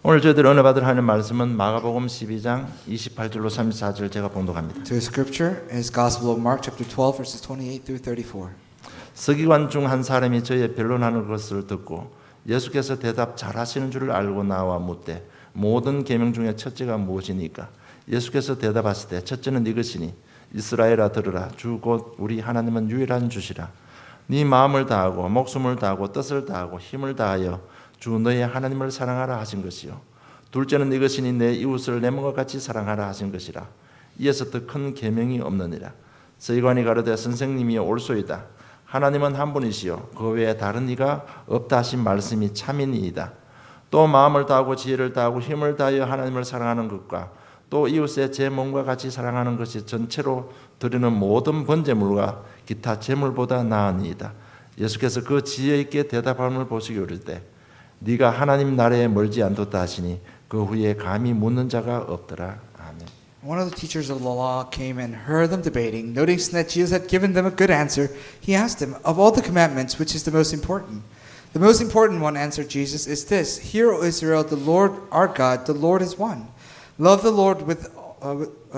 오늘 저희들 은혜 받을 하는 말씀은 마가복음 12장 28절로 34절 제가 봉독합니다. Today's scripture is Gospel of Mark chapter 12 verses 28 through 34. 서기관 중 한 사람이 저의 변론하는 것을 듣고 예수께서 대답 잘하시는 줄을 알고 나와 묻되 모든 계명 중에 첫째가 무엇이니까? 예수께서 대답하시되 첫째는 이것이니 이스라엘아 들으라 주 곧 우리 하나님은 유일한 주시라. 네 마음을 다하고 목숨을 다하고 뜻을 다하고 힘을 다하여 주 너의 하나님을 사랑하라 하신 것이요 둘째는 이것이니 내 이웃을 내 몸과 같이 사랑하라 하신 것이라. 이에서 더 큰 계명이 없느니라. 서기관이 가로되 선생님이여 옳소이다. 하나님은 한 분이시요 그 외에 다른 이가 없다 하신 말씀이 참이니이다. 또 마음을 다하고 지혜를 다하고 힘을 다하여 하나님을 사랑하는 것과 또 이웃의 제 몸과 같이 사랑하는 것이 전체로 드리는 모든 번제물과 기타 제물보다 나으니이다. 예수께서 그 지혜 있게 대답함을 보시기 이르되 네가 하나님 나라에 멀지 않도다 하시니 그 후에 감히 묻는 자가 없더라. 아멘. One of the teachers of the law came and heard them debating. Noticing that Jesus had given them a good answer, he asked him, "Of all the commandments, which is the most important?" "The most important one," answered Jesus, "is this: Hear, O Israel, the Lord our God, the Lord is one. Love the Lord with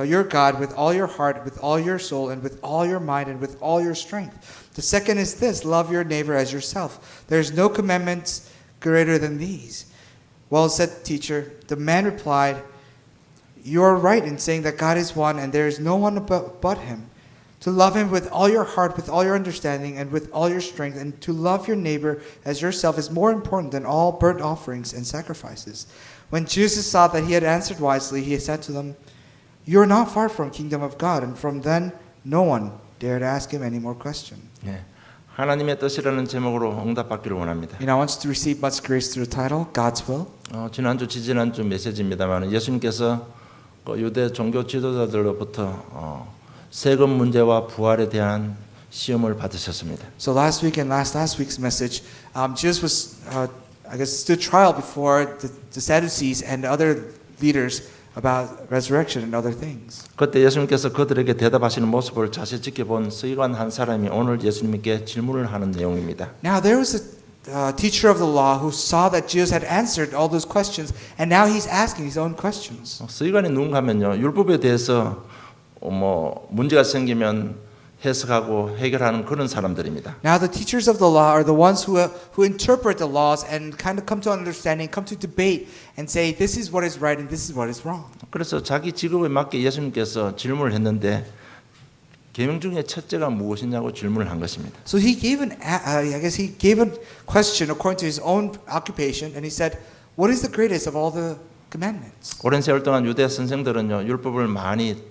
your God with all your heart, with all your soul, and with all your mind, and with all your strength. The second is this: love your neighbor as yourself. There is no commandments greater than these." "Well said, teacher." The man replied, "You are right in saying that God is one and there is no one but him. To love him with all your heart, with all your understanding, and with all your strength, and to love your neighbor as yourself is more important than all burnt offerings and sacrifices." When Jesus saw that he had answered wisely, he said to them, "You are not far from the kingdom of God." And from then no one dared ask him any more question. 예, 하나님의 뜻이라는 제목으로 응답받기를 원합니다. I want you to receive much grace through the title, God's Will. 지난주 지지난주 메시지입니다만 예수님께서 유대 종교 지도자들로부터 세금 문제와 부활에 대한 시험을 받으셨습니다. So last week and last week's message, Jesus was, stood trial before the Sadducees and other leaders about resurrection and other things. 그때 예수님께서 그들에게 대답하시는 모습을 자세히 지켜본 서기관 한 사람이 오늘 예수님께 질문을 하는 내용입니다. Now there was a teacher of the law who saw that Jesus had answered all those questions, and now he's asking his own questions. 서기관이 누군가 하면요, 율법에 대해서 문제가 생기면 해석하고 해결하는 그런 사람들입니다. Now the teachers of the law are the ones who interpret the laws and kind of come to understanding, come to debate and say this is what is right and this is what is wrong. 그래서 자기 직업에 맞게 예수님께서 질문을 했는데 계명 중에 첫째가 무엇이냐고 질문을 한 것입니다. So he gave he gave a question according to his own occupation, and he said, "What is the greatest of all the commandments?" 오랜 세월 동안 유대 선생들은요, 율법을 많이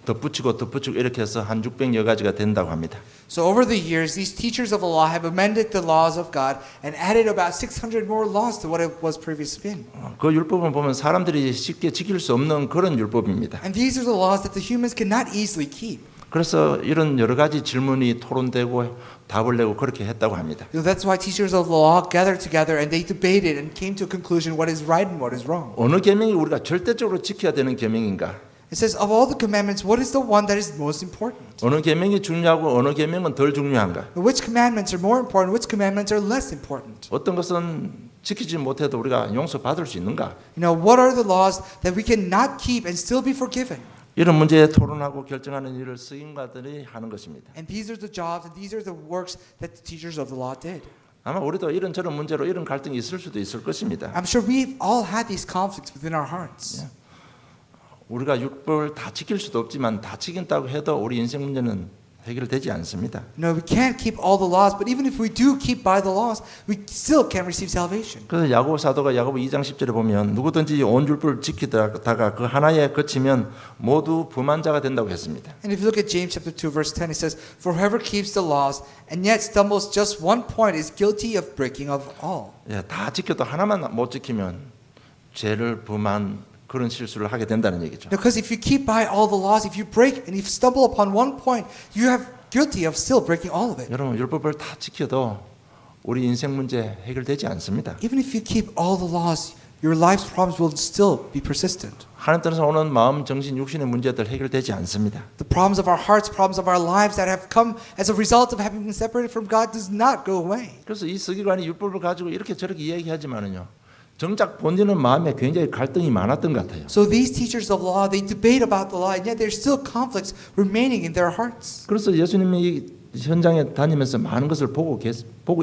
덧붙이고 이렇게 해서 한 600여 가지가 된다고 합니다. So over the years, these teachers of the law have amended the laws of God and added about 600 more laws to what it was previously been. 그 율법을 보면 사람들이 쉽게 지킬 수 없는 그런 율법입니다. And these are the laws that the humans cannot easily keep. 그래서 이런 여러 가지 질문이 토론되고 답을 내고 그렇게 했다고 합니다. So that's why teachers of the law gathered together and they debated and came to a conclusion what is right and what is wrong. 어느 계명이 우리가 절대적으로 지켜야 되는 계명인가? It says, of all the commandments, what is the one that is most important? 어느 계명이 중요하고 어느 계명은 덜 중요한가? Which commandments are more important? Which commandments are less important? 어떤 것은 지키지 못해도 우리가 용서받을 수 있는가? What are the laws that we cannot keep and still be forgiven? 이런 문제에 토론하고 결정하는 일을 서기관들이 하는 것입니다. And these are the jobs and these are the works that the teachers of the law did. 아마 우리도 이런저런 문제로 이런 갈등이 있을 수도 있을 것입니다. I'm sure we've all had these conflicts within our hearts. 우리가 율법을 다 지킬 수도 없지만 다 지킨다고 해도 우리 인생 문제는 해결되지 않습니다. We can't keep all the laws, but even if we do keep by the laws, we still can't receive salvation. 그래서 야고보 사도가 야고보 2장 10절에 보면 누구든지 온 율법을 지키다가 그 하나에 그치면 모두 범한자가 된다고 했습니다. And if you look at James chapter 2 verse 10, it says, "For whoever keeps the laws and yet stumbles just one point is guilty of breaking of all." 다 지켜도 하나만 못 지키면 죄를 범한 그런 실수를 하게 된다는 얘기죠. Because if you keep by all the laws, if you break and if you stumble upon one point, you have guilty of still breaking all of it. 여러분 율법을 다 지켜도 우리 인생 문제 해결되지 않습니다. Even if you keep all the laws, your life's problems will still be persistent. 하나님 뜻에서 오는 마음, 정신, 육신의 문제들 해결되지 않습니다. The problems of our hearts, problems of our lives that have come as a result of having been separated from God does not go away. 그래서 이 서기관이 율법을 가지고 이렇게 저렇게 이야기하지만은요. 정작 본인은 마음에 굉장히 갈등이 많았던 것 같아요. So these teachers of law, they debate about the law, and yet there's still conflicts remaining in their hearts. 그래서 예수님이 이 현장에 다니면서 많은 것을 보고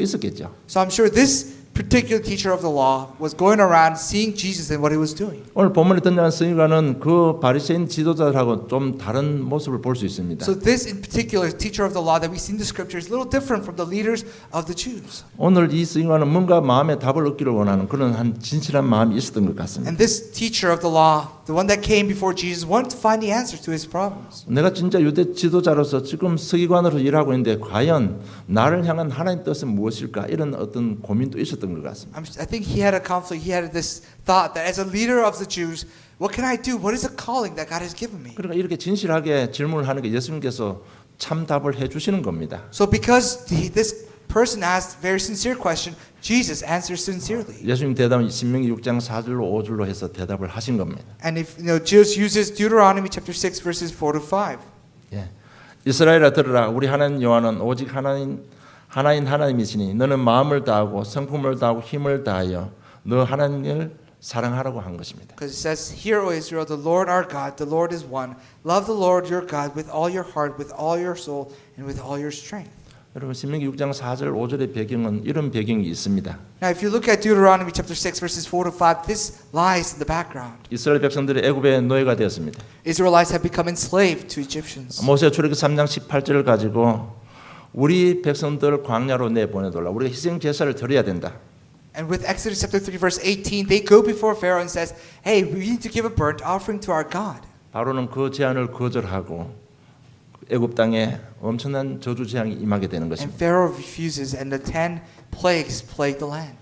있었겠죠. So I'm sure this particular teacher of the law was going around seeing Jesus and what he was doing. 오늘 본문에 등장한 서기관은 그 바리새인 지도자들하고 좀 다른 모습을 볼 수 있습니다. So this in particular teacher of the law that we see in the scripture is a little different from the leaders of the Jews. 오늘 이 서기관은 뭔가 마음에 답을 얻기를 원하는 그런 한 진실한 마음이 있었던 것 같습니다. And this teacher of the law, the one that came before Jesus, wanted to find the answer to his problems. 내가 진짜 유대 지도자로서 지금 서기관으로 일하고 있는데 과연 나를 향한 하나님 뜻은 무엇일까 이런 어떤 고민도 있었던 것 같습니다. I think he had a conflict. He had this thought that as a leader of the Jews, what can I do? What is the calling that God has given me? 그러니까 이렇게 진실하게 질문을 하는 게 예수님께서 참 답을 해주시는 겁니다. So because this person asked a very sincere question, Jesus answers sincerely. 예수님 대답은 신명기 6장 4절로 5절로 해서 대답을 하신 겁니다. And if Jesus uses Deuteronomy chapter 6 verses 4 to 5. 예. 이스라엘아 들으라 우리 하나님 여호와는 오직 하나인 하나님이시니 너는 마음을 다하고 성품을 다하고 힘을 다하여 너 하나님을 사랑하라고 한 것입니다. Because it says, Hear, O Israel, the Lord our God, the Lord is one. Love the Lord your God with all your heart, with all your soul, and with all your strength. 여러분 신명기 6장 4절 5절의 배경은 이런 배경이 있습니다. Now, if you look at Deuteronomy chapter 6 verses 4 to 5, this lies in the background. 이스라엘 백성들이 애굽의 노예가 되었습니다. Israelites have become enslaved to Egyptians. 모세 출애굽 3장 18절을 가지고 우리 백성들 광야로 내보내달라. 우리가 희생 제사를 드려야 된다. And with Exodus chapter 3 verse 18, they go before Pharaoh and says, "Hey, we need to give a burnt offering to our God." 바로는 그 제안을 거절하고 애굽 땅에 엄청난 저주 재앙이 임하게 되는 And 것입니다. Pharaoh refuses, and the 10 plagues plague the land.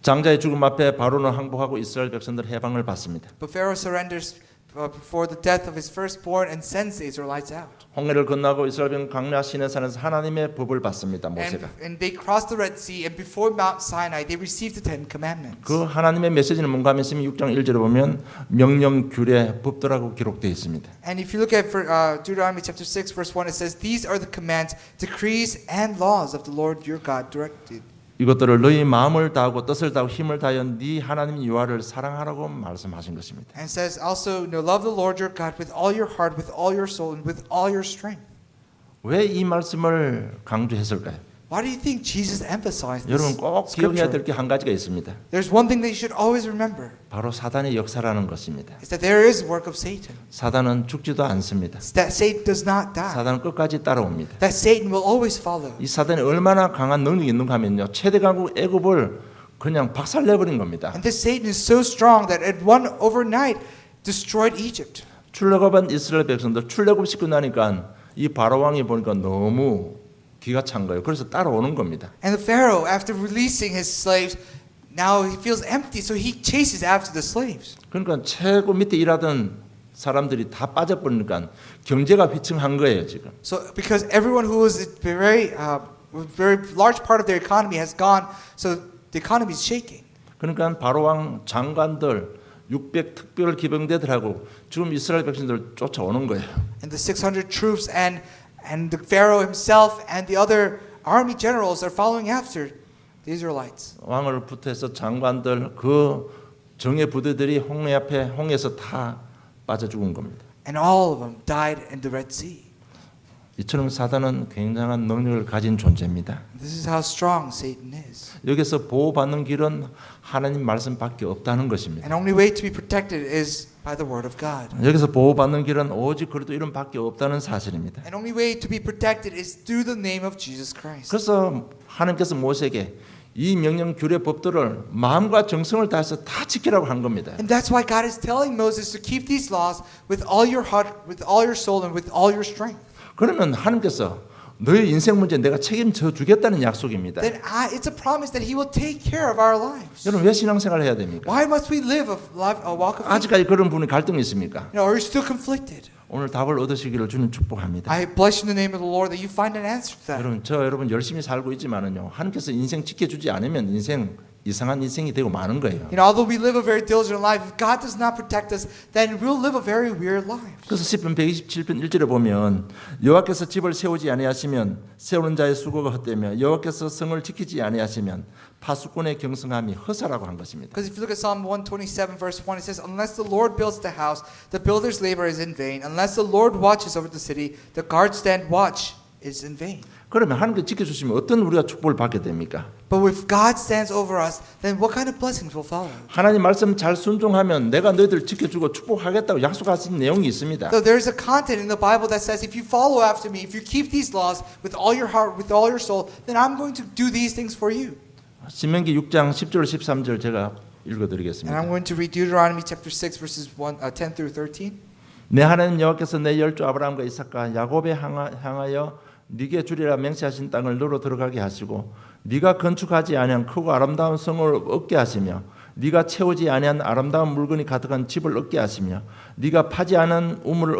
장자의 죽음 앞에 바로는 항복하고 이스라엘 백성들 해방을 받습니다. But Pharaoh surrenders before the death of his firstborn and sends the Israelites out. 홍해를 건너고 이스라엘 백성 광야 시내산에서 하나님의 법을 받습니다. 모세가. And they cross the Red Sea, and before Mount Sinai, they received the 10 Commandments. 그 하나님의 메시지는 뭔가 하면 6장 1절에 보면 명령, 규례, 법도라고 기록되어 있습니다. And if you look at Deuteronomy chapter 6 verse 1, it says, "These are the commands, decrees, and laws of the Lord your God directed." 이것들을 너희 마음을 다하고 뜻을 다하고 힘을 다하여 네 하나님 여호와를 사랑하라고 말씀하신 것입니다. And says also, love the Lord your God with all your heart, with all your soul, and with all your strength. 왜 이 말씀을 강조했을까요? Why do you think Jesus emphasized this 여러분 꼭 기억해야 scripture? 될 게 한 가지가 있습니다. There's one thing that you should always remember. 바로 사단의 역사라는 것입니다. Is that there is work of Satan. 사단은 죽지도 않습니다. It's that Satan does not die. 사단은 끝까지 따라옵니다. That Satan will always follow. 이 사단이 얼마나 강한 능력이 있는가 하면요. 최대 강국 애굽을 그냥 박살내버린 겁니다. And this Satan is so strong that it one overnight destroyed Egypt. 출애굽한 이스라엘 백성들 출애굽 시키고 나니까 이 바로 왕이 보니까 너무 기가 찬 거예요. 그래서 따라오는 겁니다. And the Pharaoh, after releasing his slaves, now he feels empty, so he chases after the slaves. 그러니까 최고 밑에 일하던 사람들이 다 빠져버리니까 경제가 휘청한 거예요 지금. So because everyone who was a very large part of their economy has gone, so the economy is shaking. 그러니까 바로 왕 장관들 600 특별 기병대들하고 지금 이스라엘 백성들 쫓아오는 거예요. And the 600 troops and the Pharaoh himself and the other army generals are following after the Israelites. 왕을 부터해서 장관들 그 정예 부대들이 홍해 앞에 홍해에서 다 빠져 죽은 겁니다. And all of them died in the Red Sea. 이처럼 사단은 굉장한 능력을 가진 존재입니다. This is how strong Satan is. 여기서 보호받는 길은 하나님 말씀밖에 없다는 것입니다. And only way to be protected is by the word of God. 여기서 보호받는 길은 오직 그리스도 이름밖에 없다는 사실입니다. And only way to be protected is through the name of Jesus Christ. 그래서 하나님께서 모세에게 이 명령 규례 법들을 마음과 정성을 다해서 다 지키라고 한 겁니다. And that's why God is telling Moses to keep these laws with all your heart, with all your soul, and with all your strength. 그러면 하나님께서 너의 인생 문제 내가 책임져 주겠다는 약속입니다. Then it's a promise that He will take care of our lives. 여러분 왜 신앙생활을 해야 됩니까? Why must we live a walk of faith? 아직까지 그런 분이 갈등이 있습니까? Are you still conflicted? 오늘 답을 얻으시기를 주님 축복합니다. I bless you in the name of the Lord that you find an answer to that. 여러분 열심히 살고 있지만은요 하나님께서 인생 지켜주지 않으면 인생 이상한 인생이 되고 마는 거예요. Although we live a very diligent life, if God does not protect us, then we'll live a very weird life. 그래서 시편 127편 1절에 보면 여호와께서 집을 세우지 아니하시면 세우는 자의 수고가 헛되며 여호와께서 성을 지키지 아니하시면 파수꾼의 경성함이 허사라고 한 것입니다. Because if you look at Psalm 127 verse 1, it says, unless the Lord builds the house, the builder's labor is in vain. Unless the Lord watches over the city, the guards stand watch is in vain. 그러면 하나님께 지켜주시면 어떤 우리가 축복을 받게 됩니까? But if God stands over us, then what kind of blessings will follow? 하나님 말씀 잘 순종하면 내가 너희들 지켜주고 축복하겠다고 약속하신 내용이 있습니다. So there's a content in the Bible that says, if you follow after me, if you keep these laws with all your heart, with all your soul, then I'm going to do these things for you. 신명기 6장 10절 13절 제가 And I'm 읽어드리겠습니다. going to read Deuteronomy chapter 6 verses 10 through 13. 내 하나님 여호와께서 내 열조 아브라함과 이삭과 야곱에 향하여 네게 주리라 맹세하신 땅을 너로 들어가게 하시고 네가 건축하지 아니한 크고 아름다운 성을 얻게 하시며 네가 채우지 아니한 아름다운 물건이 가득한 집을 얻게 하시며 네가 파지 않은 우물을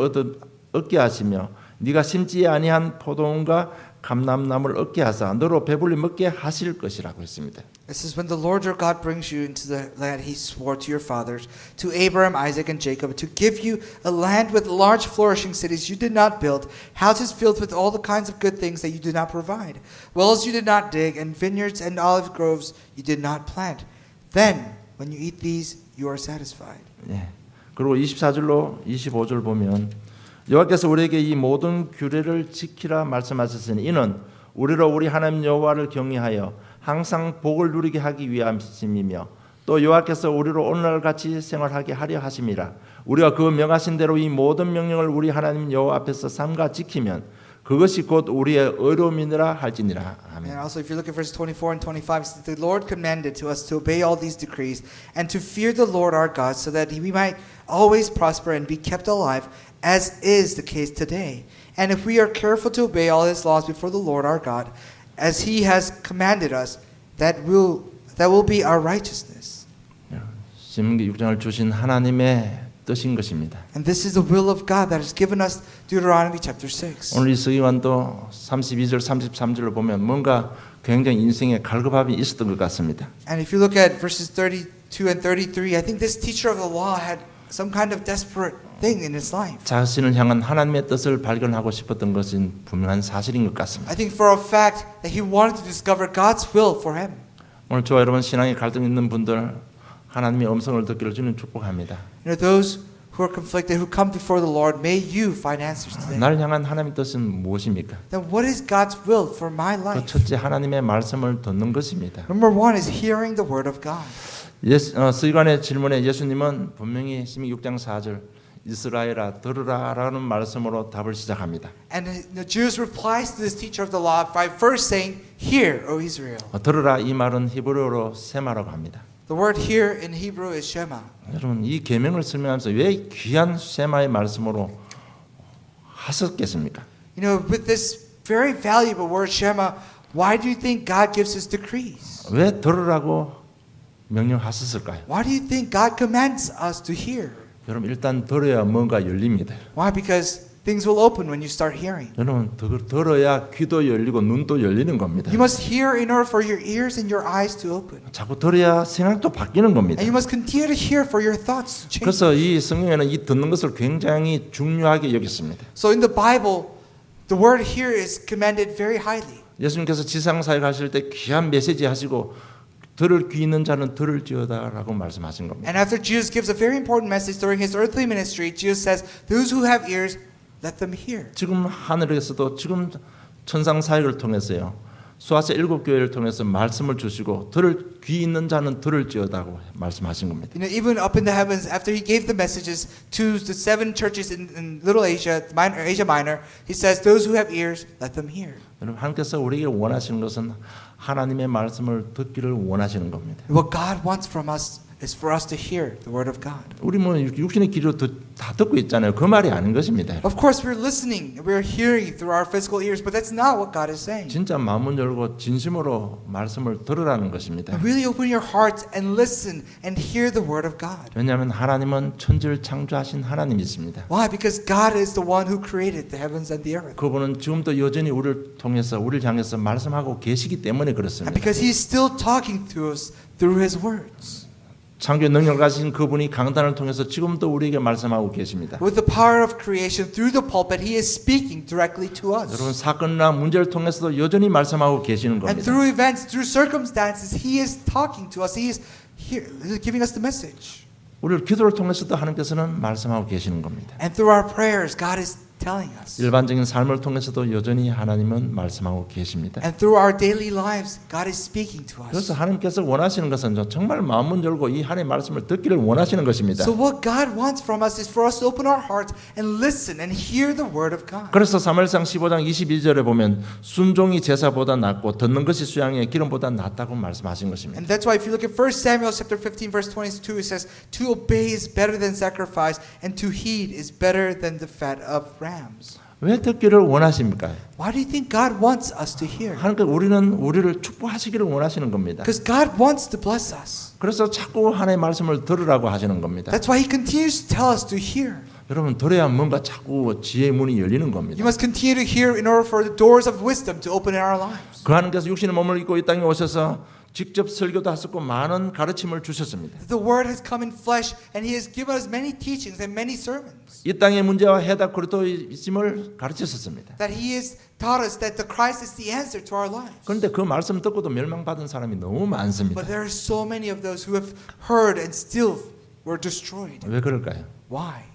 얻게 하시며 네가 심지 아니한 포도원과 감람나무를 얻게 하사 너로 배불리 먹게 하실 것이라고 했습니다. It says, when the Lord your God brings you into the land he swore to your fathers, to Abraham, Isaac, and Jacob, to give you a land with large flourishing cities you did not build, houses filled with all the kinds of good things that you did not provide, wells you did not dig, and vineyards and olive groves you did not plant. Then, when you eat these, you are satisfied. 예. 그리고 24절로 25절 보면 여호와께서 우리에게 이 모든 규례를 지키라 말씀하셨으니 이는 우리로 우리 하나님 여호와를 경외하여 항상 복을 누리게 하기 위함이며 또 여호와께서 우리로 오늘날 같이 생활하게 하려 하심이라. 우리가 그 명하신 대로 이 모든 명령을 우리 하나님 여호와 앞에서 삼가 지키면 그것이 곧 우리의 의로움이니라 할지니라. 아멘. And also, if you look at verse 24 and 25, it says, the Lord commanded to us to obey all these decrees and to fear the Lord our God, so that we might always prosper and be kept alive, as is the case today. And if we are careful to obey all his laws before the Lord our God, as he has commanded us, that will be our righteousness. 신명기 6장을 주신 하나님의 뜻인 것입니다. And this is the will of God that has given us Deuteronomy chapter 6. 오늘 이 서기관도 32절 33절을 보면 뭔가 굉장히 인생에 갈급함이 있었던 것 같습니다. And if you look at verses 32 and 33, I think this teacher of the law had some kind of desperate thing in his life. 자신을 향한 하나님의 뜻을 발견하고 싶었던 것은 분명한 사실인 것 같습니다. I think for a fact that he wanted to discover God's will for him. 오늘 저와 여러분 신앙에 갈등 있는 분들 하나님의 음성을 듣기를 주님 축복합니다. Those who are conflicted, who come before the Lord, may you find answers today. 나를 향한 하나님의 뜻은 무엇입니까? Then what is God's will for my 그 life? 첫째 하나님의 말씀을 듣는 것입니다. Number one is hearing the word of God. 서기관의 질문에 예수님은 분명히 신명기 6장 4절 이스라엘아 들으라라는 말씀으로 답을 시작합니다. And the Jews replies to this teacher of the law by first saying, "Hear, O Israel." 들으라 이 말은 히브리어로 세마라고 합니다. The word "hear" in Hebrew is shema. 여러분 이 계명을 설명하면서 왜 귀한 세마의 말씀으로 하셨겠습니까? With this very valuable word shema, why do you think God gives his decrees? 왜 들으라고 명령하셨을까요? Why do you think God commands us to hear? 여러분 일단 들어야 뭔가 열립니다. Why? Because things will open when you start hearing. 여러분 들어야 귀도 열리고 눈도 열리는 겁니다. You must hear in order for your ears and your eyes to open. 자꾸 들어야 생각도 바뀌는 겁니다. And you must continue to hear for your thoughts to change. 그래서 이 성경에는 이 듣는 것을 굉장히 중요하게 여겼습니다. So in the Bible, the word hear is commended very highly. 예수님께서 지상사역 하실 때 귀한 메시지 하시고 들을 귀 있는 자는 들을지어다라고 말씀하신 겁니다. And after Jesus gives a very important message during his earthly ministry, Jesus says, "Those who have ears, let them hear." 지금 하늘에서도 지금 천상 사역을 통해서요. 수아세 7교회를 통해서 말씀을 주시고 들을 귀 있는 자는 들을지어다고 말씀하신 겁니다. Even up in the heavens, after he gave the messages to the 7 churches in Little Asia, Asia Minor, he says, "Those who have ears, let them hear." 여러분 하나님께서 우리에게 원하시는 것은 하나님의 말씀을 듣기를 원하시는 겁니다. What God wants from us is for us to hear the word of God. 우리 뭐 육신의 귀로 다 듣고 있잖아요. 그 말이 아닌 것입니다. Of course, we're listening, we're hearing through our physical ears, but that's not what God is saying. 진짜 마음을 열고 진심으로 말씀을 들으라는 것입니다. Really open your hearts and listen and hear the word of God. 왜냐하면 하나님은 천지를 창조하신 하나님이십니다. Why? Because God is the one who created the heavens and the earth. 그분은 지금도 여전히 우리를 통해서 우리를 향해서 말씀하고 계시기 때문에 And 그렇습니다. because He's still talking to us through His words. 창조의 능력을 가진 그분이 강단을 통해서 지금도 우리에게 말씀하고 계십니다. With the power of creation through the pulpit, He is speaking directly to 여러분 us. 사건이나 문제를 통해서도 여전히 말씀하고 계시는 And 겁니다. through events, through circumstances, He is talking to us. He is here, giving us the message. 우리를 기도를 통해서도 하나님께서는 말씀하고 계시는 겁니다. And through our prayers, God is telling us. 일반적인 삶을 통해서도 여전히 하나님은 말씀하고 계십니다. And through our daily lives, God is speaking to us. 그래서 하나님께서 원하시는 것은 정말 마음을 열고 이 하나님의 말씀을 듣기를 원하시는 것입니다. So what God wants from us is for us to open our hearts and listen and hear the word of God. 그래서 사무엘상 15장 22절에 보면 순종이 제사보다 낫고 듣는 것이 수양의 기름보다 낫다고 말씀하신 것입니다. And that's why if you look at 1 Samuel chapter 15 verse 22, it says, to obey is better than sacrifice, and to heed is better than the fat of rams. 왜 듣기를 원하십니까? Why do you think God wants us to hear? 하나님께서 우리를 축복하시기를 원하시는 겁니다. Because God wants to bless us. 그래서 자꾸 하나님의 말씀을 들으라고 하시는 겁니다. That's why He continues to tell us to hear. 여러분 들어야 뭔가 자꾸 지혜의 문이 열리는 겁니다. You must continue to hear in order for the doors of wisdom to open in our lives. 그 하나님께서 육신의 몸을 입고 이 땅에 오셔서 직접 설교도 하셨고 많은 가르침을 주셨습니다. The word has come in flesh and He has given us many teachings and many sermons. 이 땅의 문제와 해답 그리스도이심을 가르치셨습니다. That He has taught us that the Christ is the answer to our lives. 그런데 그 말씀 듣고도 멸망받은 사람이 너무 많습니다. But there are so many of those who have heard and still were destroyed. 왜 그럴까요? Why?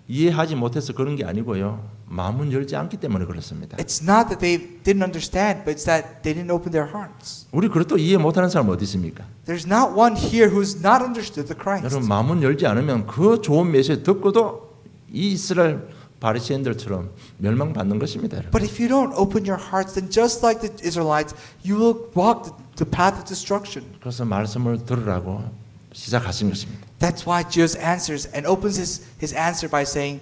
이해하지 못해서 그런 게 아니고요. 마음은 열지 않기 때문에 그렇습니다. It's not that they didn't understand, but it's that they didn't open their hearts. 우리 그것도 이해 못하는 사람 어디 있습니까? There's not one here who's not understood the Christ. 여러분 마음은 열지 않으면 그 좋은 메시지 듣고도 이 이스라엘 바리새인들처럼 멸망받는 것입니다. 여러분. But if you don't open your hearts, then just like the Israelites, you will walk the path of destruction. 그래서 말씀을 들으라고 시작하신 것입니다. That's why Jesus answers and opens his answer by saying,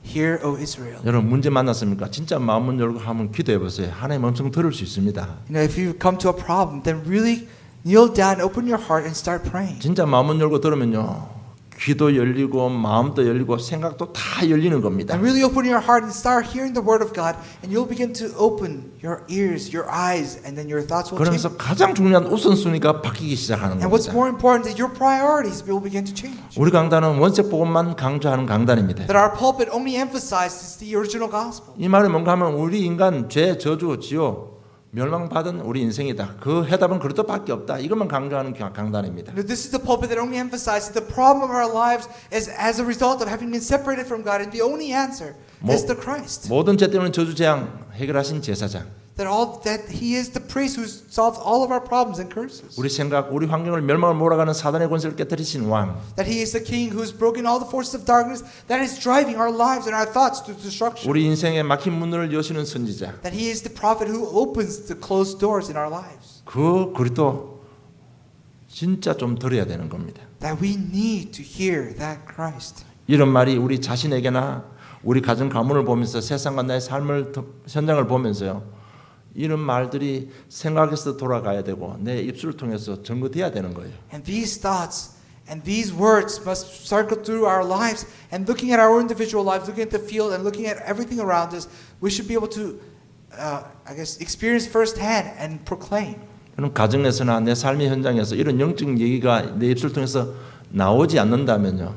Hear, O Israel. 여러분 문제 만났습니까? 진짜 마음을 열고 한번 기도해 보세요. 하나님 엄청 들을 수 있습니다. You know, if you come to a problem, then really kneel down, open your heart, and start praying. 진짜 마음을 열고 들으면요. 귀도 열리고 마음도 열리고 생각도 다 열리는 겁니다. And really open your heart and start hearing the word of God, and you'll begin to open your ears, your eyes, and then your thoughts will change. 그러면서 가장 중요한 우선순위가 바뀌기 시작하는 And what's 겁니다. more important is your priorities will begin to change. 우리 강단은 원색 복음만 강조하는 강단입니다. That our pulpit only emphasizes the original gospel. 이 말이 뭔가 하면 우리 인간 죄, 저주, 지옥, 멸망받은 우리 인생이다. 그 해답은 그것밖에 없다. 이것만 강조하는 강단입니다. This is the pulpit that only emphasizes the problem of our lives is as a result of having been separated from God, and the only answer is the Christ. 모든 죄 때문에 저주 재앙 해결하신 제사장. That He is the priest who solves all of our problems and curses. 우리 생각, 우리 환경을 멸망을 몰아가는 사단의 권세를 깨뜨리신 왕. That He is the King who has broken all the forces of darkness that is driving our lives and our thoughts to destruction. 우리 인생에 막힌 문을 여시는 선지자. That He is the prophet who opens the closed doors in our lives. 그 그리스도 진짜 좀 들어야 되는 겁니다. That we need to hear that Christ. 이런 말이 우리 자신에게나 우리 가정 가문을 보면서 세상과 나의 삶을 현장을 보면서요. 이런 말들이 생각에서 돌아가야 되고 내 입술을 통해서 증거돼야 되는 거예요. And these thoughts and these words must circle through our lives. And looking at our individual lives, looking at the field, and looking at everything around us, we should be able to, experience firsthand and proclaim. 그럼 가정에서나 내 삶의 현장에서 이런 영적 얘기가 내 입술 통해서 나오지 않는다면요,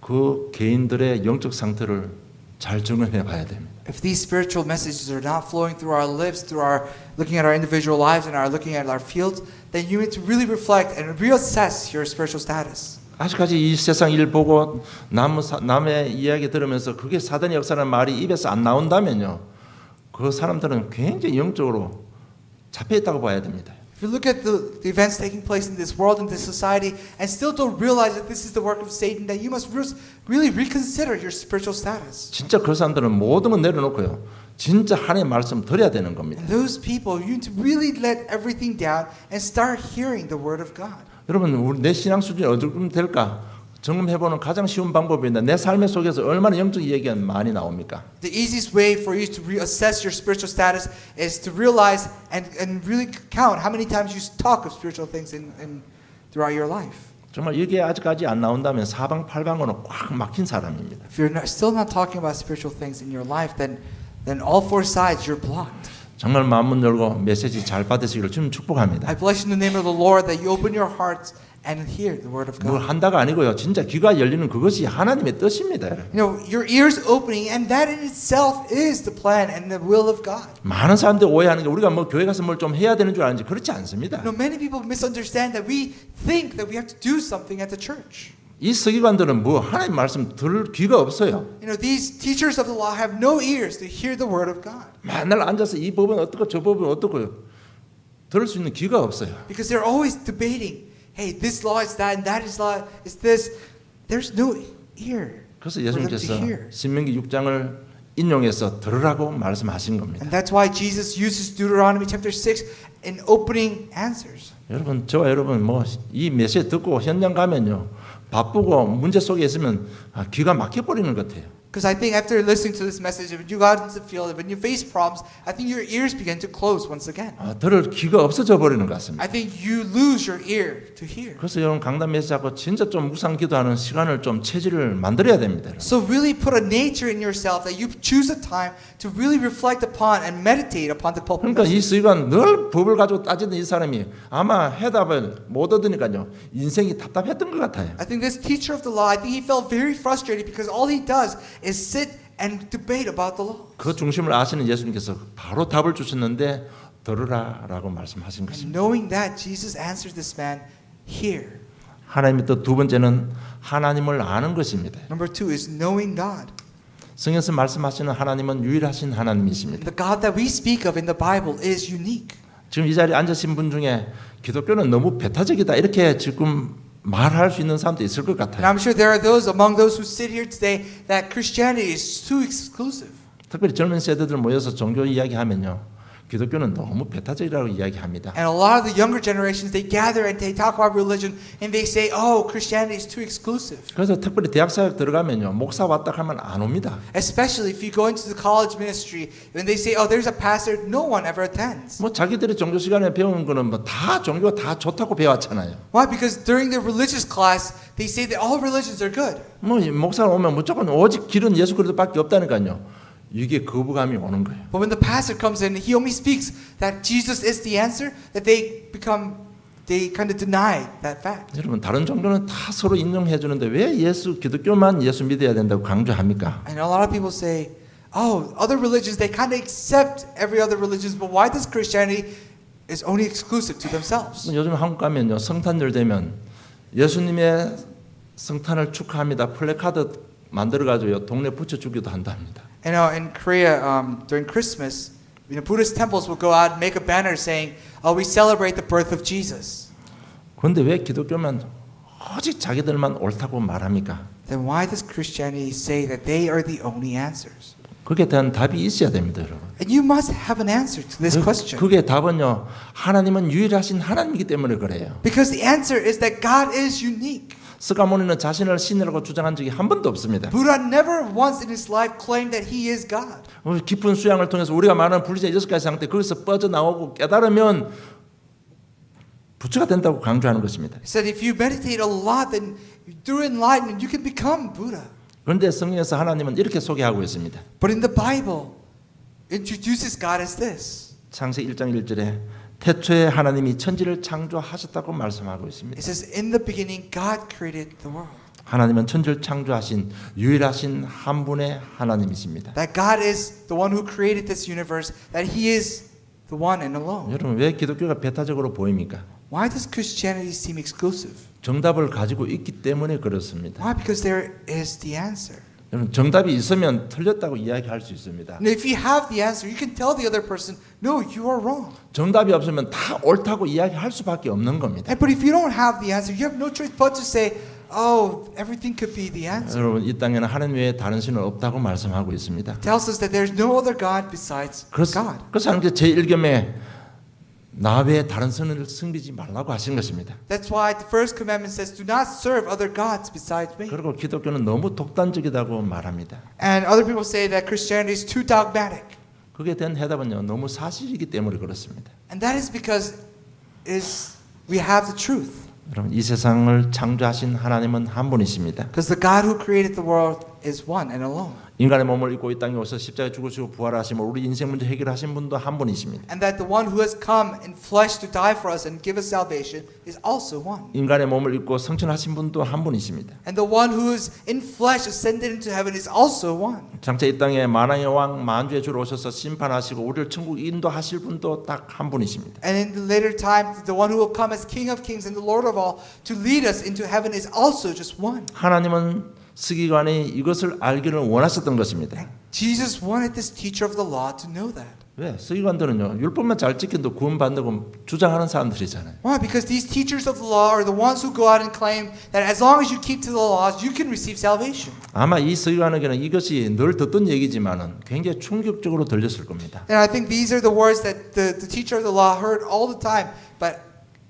그 개인들의 영적 상태를 잘 점검해 봐야 됩니다. If these spiritual messages are not flowing through our lips, through our looking at our individual lives and our looking at our fields, then you need to really reflect and reassess your spiritual status. 아직까지 이 세상 일 보고 남의 이야기 들으면서 그게 사단의 역사라는 말이 입에서 안 나온다면요, 그 사람들은 굉장히 영적으로 잡혀 있다고 봐야 됩니다. If you look at the events taking place in this world and this society and still don't realize that this is the work of Satan, then you must really reconsider your spiritual status. 진짜 그 사람들은 모든 건 내려놓고요, 진짜 하나님의 말씀 들어야 되는 겁니다. And those people, you need to really let everything down and start hearing the word of God. 여러분, 내 신앙 수준이 어떻게 될까? 점검해보는 가장 쉬운 방법입니다. 내 삶의 속에서 얼마나 영적 이야기가 많이 나옵니까? The easiest way for you to reassess your spiritual status is to realize and really count how many times you talk of spiritual things throughout your life. 정말 여기에 아직까지 안 나온다면 사방팔방으로 꽉 막힌 사람입니다. If you're still not talking about spiritual things in your life, then all four sides you're blocked. 정말 마음문 열고 메시지 잘 받으시기를 주님 축복합니다. I bless you in the name of the Lord that you open your hearts and hear the word of 뭘 God. 한다가 아니고요. 진짜 귀가 열리는 그것이 하나님의 뜻입니다. 여러분. You know, your ears opening, and that in itself is the plan and the will of God. 많은 사람들이 오해하는 게 우리가 뭐 교회 가서 뭘 좀 해야 되는 줄 아는지 그렇지 않습니다. You know, many people misunderstand that we think that we have to do something at the church. 이 서기관들은 뭐 하나님 말씀 들을 귀가 없어요. You know, these teachers of the law have no ears to hear the word of God. 맨날 앉아서 이 법은 어떻고 저 법은 어떻고요. 들을 수 있는 귀가 없어요. Because they're always debating, hey, this law is that and that is law is this. There's no ear 그래서 for them to 예수님께서 hear. 신명기 6장을 인용해서 들으라고 말씀하신 겁니다. And that's why Jesus uses Deuteronomy chapter 6 in opening answers. 여러분, 저와 여러분 뭐 이 메시지 듣고 현장 가면요. 바쁘고 문제 속에 있으면 귀가 막혀버리는 것 같아요. Because I think after listening to this message, when you got into the field, when you face problems, I think your ears begin to close once again. 들을 귀가 없어져 버리는 것 같습니다. I think you lose your ear to hear. 그래서 여러분 강단 메시지 하고 진짜 좀 묵상 기도하는 시간을 좀 체질을 만들어야 됩니다. So really put a nature in yourself that you choose a time to really reflect upon and meditate upon the pulpit 그러니까 이 message. 서기관 늘 법을 가지고 따지는 이 사람이 아마 해답을 못 얻으니까요. 인생이 답답했던 것 같아요. I think this teacher of the law, I think he felt very frustrated because all he does is sit and debate about the law. 그 중심을 아시는 예수님께서 바로 답을 주셨는데 들으라라고 말씀하신 And 것입니다. knowing that, Jesus answered this man, hear. 하나님의 또 두 번째는 하나님을 아는 것입니다. Number two is knowing God. 성경에서 말씀하시는 하나님은 유일하신 하나님이십니다. The God that we speak of in the Bible is unique. 지금 이 자리에 앉으신 분 중에 기독교는 너무 배타적이다 이렇게 지금 말할 수 있는 사람도 있을 것 And 같아요. I'm sure there are those among those who sit here today that Christianity is too exclusive. 특별히 젊은 세대들 모여서 종교 이야기하면요. 기독교는 너무 배타적이라고 이야기합니다. And a lot of the younger generations, they gather and they talk about religion and they say, oh, Christianity is too exclusive. 그래서 특별히 대학 사역 들어가면요. 목사 왔다 하면 안 옵니다. Especially if you go into the college ministry and they say, oh, there's a pastor, no one ever attends. 뭐 자기들이 종교 시간에 배운 거는 뭐 다 종교가 다 좋다고 배웠잖아요. Why? Because during their religious class, they say that all religions are good. 뭐 목사가 오면 무조건 오직 길은 예수 그리스도밖에 없다니까요. 이게 거부감이 오는 거예요. But when the pastor comes in, he only speaks that Jesus is the answer, that they kind of deny that fact. 여러분 다른 종교는 다 서로 인정해 주는데 왜 기독교만 예수 믿어야 된다고 강조합니까? And a lot of people say, oh, other religions, they kind of accept every other religion, but why does Christianity is only exclusive to themselves? 요즘 한국 가면요. 성탄절 되면 예수님의 성탄을 축하합니다. 플래카드 만들어 가지고요. 동네 붙여 주기도 한답니다. You know, in Korea, during Christmas, Buddhist temples will go out and make a banner saying, "Oh, we celebrate the birth of Jesus." 그런데 왜 기독교만 오직 자기들만 옳다고 말합니까? Then why does Christianity say that they are the only answers? 거기에 대한 답이 있어야 됩니다, 여러분. And you must have an answer to this question. 그게 답은요. 하나님은 유일하신 하나님이기 때문에 그래요. Because the answer is that God is unique. 스가모니는 자신을 신이라고 주장한 적이 한 번도 없습니다. Buddha never once in his life claimed that he is God. 깊은 수양을 통해서 우리가 말하는 분리자 6가지 상태 거기서 빠져나오고 깨달으면 부처가 된다고 강조하는 것입니다. He said if you meditate a lot, then through enlightenment you can become Buddha. 그런데 성경에서 하나님은 이렇게 소개하고 있습니다. But in the Bible, introduces God as this. 창세기 1장 1절에 태초에 하나님이 천지를 창조하셨다고 말씀하고 있습니다. It says, in the beginning, God created the world. 하나님은 천지를 창조하신 유일하신 한 분의 하나님이십니다. That God is the one who created this universe, that He is the one and alone. 여러분 왜 기독교가 배타적으로 보입니까? Why does Christianity seem exclusive? 정답을 가지고 있기 때문에 그렇습니다. Why? Because there is the answer. 여러분 정답이 있으면 틀렸다고 이야기할 수 있습니다. And if you have the answer, you can tell the other person, no, you are wrong. 정답이 없으면 다 옳다고 이야기할 수밖에 없는 겁니다. But if you don't have the answer, you have no choice but to say, oh, everything could be the answer. 여러분 이 땅에는 하나님 외에 다른 신은 없다고 말씀하고 있습니다. It tells us that there's no other God besides God. 그래서 하나님께서 제1겸에 나 외에 다른 선을 섬기지 말라고 하신 것입니다. That's why the first commandment says, do not serve other gods besides me. 그리고 기독교는 너무 독단적이라고 말합니다. And other people say that Christianity is too dogmatic. 그에 대한 해답은요, 너무 사실이기 때문에 그렇습니다. And that is because we have the truth. 여러분, 이 세상을 창조하신 하나님은 한 분이십니다. Because the God who created the world is one and alone. 인간의 몸을 입고 이 땅에 오셔서 십자가에 죽으시고 부활하신 우리 인생 문제 해결하신 분도 한 분이십니다. And that the one who has come in flesh to die for us and give us salvation is also one. 인간의 몸을 입고 성천하신 분도 한 분이십니다. And the one who is in flesh ascended into heaven is also one. 장차 이 땅에 만왕의 왕 만주의 주로 오셔서 심판하시고 우리를 천국 인도하실 분도 딱 한 분이십니다. And in the later time, the one who will come as King of Kings and the Lord of all to lead us into heaven is also just one. 하나님은 서기관이 이것을 알기를 원하셨던 것입니다. Jesus wanted this teacher of the law to know that. 왜? 서기관들은요, 율법만 잘 지킨도 구원받는다고 주장하는 사람들이잖아요. Why? Because these teachers of the law are the ones who go out and claim that as long as you keep to the laws, you can receive salvation. 아마 이 서기관에게는 이것이 늘 듣던 얘기지만은 굉장히 충격적으로 들렸을 겁니다. And I think these are the words that the teacher of the law heard all the time, but